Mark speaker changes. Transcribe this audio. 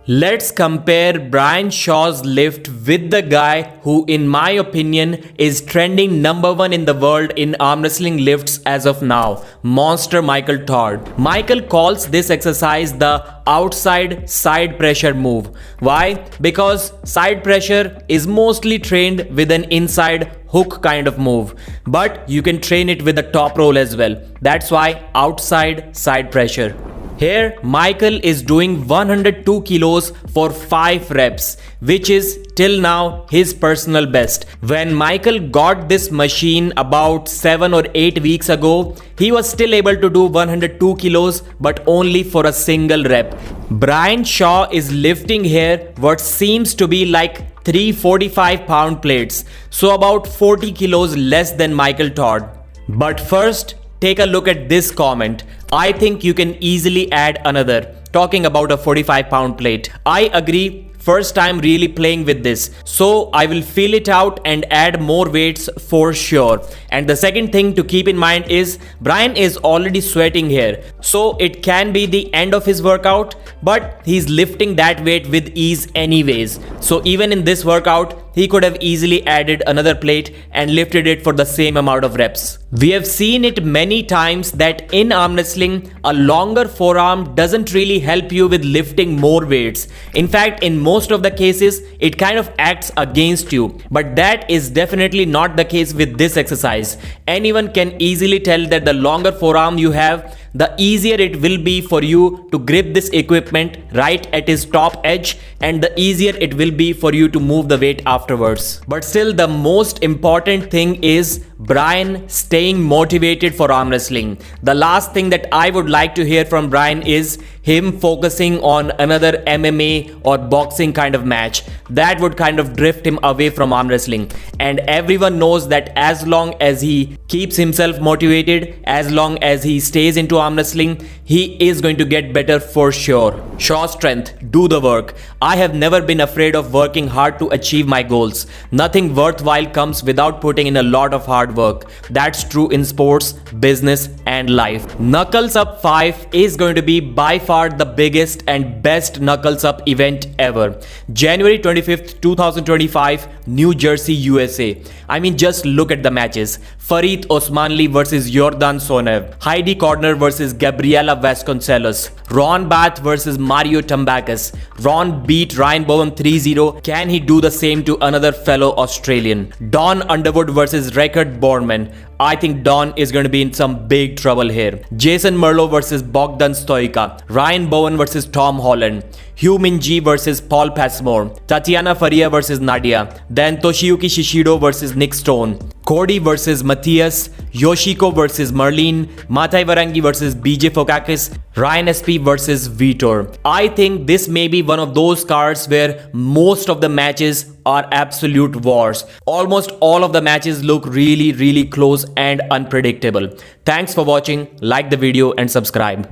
Speaker 1: Let's compare Brian Shaw's lift with the guy who, in my opinion, is trending #1 in the world in arm wrestling lifts as of now, Monster Michael Todd. Michael calls this exercise the outside side pressure move. Why? Because side pressure is mostly trained with an inside hook kind of move, but you can train it with the top roll as well. That's why outside side pressure. Here, Michael is doing 102 kilos for 5 reps, which is till now his personal best. When Michael got this machine about 7 or 8 weeks ago, he was still able to do 102 kilos, but only for a single rep. Brian Shaw is lifting here what seems to be like 345-pound plates, so about 40 kilos less than Michael Todd. But first, take a look at this comment. I think you can easily add another. Talking about a 45-pound plate. I agree. First time really playing with this, so I will feel it out and add more weights for sure. And the second thing to keep in mind is Brian is already sweating here, so it can be the end of his workout, but he's lifting that weight with ease anyways. So even in this workout, he could have easily added another plate and lifted it for the same amount of reps. We have seen it many times that in arm wrestling, a longer forearm doesn't really help you with lifting more weights. In fact, in most of the cases, it kind of acts against you. But that is definitely not the case with this exercise. Anyone can easily tell that the longer forearm you have, the easier it will be for you to grip this equipment right at its top edge, and the easier it will be for you to move the weight afterwards. But still, the most important thing is Brian staying motivated for arm wrestling. The last thing that I would like to hear from Brian is him focusing on another MMA or boxing kind of match. That would kind of drift him away from arm wrestling. And everyone knows that as long as he keeps himself motivated, as long as he stays into arm wrestling, he is going to get better for sure. Show strength, do the work. I have never been afraid of working hard to achieve my goals. Nothing worthwhile comes without putting in a lot of hard work. That's true in sports, business, and life. Knuckles Up 5 is going to be by far the biggest and best Knuckles Up event ever. January 25th, 2025, New Jersey, USA. I mean, just look at the matches. Farid Osmanli versus Yordan Sonev. Heidi Corner versus Gabriela Vasconcelos. Ron Bath versus Mario Tambakis. Ron beat Ryan Bowen 3-0. Can he do the same to another fellow Australian? Don Underwood versus Rekard Borman. I think Don is going to be in some big trouble here. Jason Merlo versus Bogdan Stoica. Ryan Bowen versus Tom Holland. Hugh Minji versus Paul Passmore. Tatiana Faria versus Nadia. Then Toshiyuki Shishido versus Nick Stone. Cody versus Matthias. Yoshiko versus Merlin. Matai Varangi versus BJ Fokakis. Ryan SP versus Vitor. I think this may be one of those cards where most of the matches are absolute wars. Almost all of the matches look really close and unpredictable. Thanks for watching. Like the video and subscribe.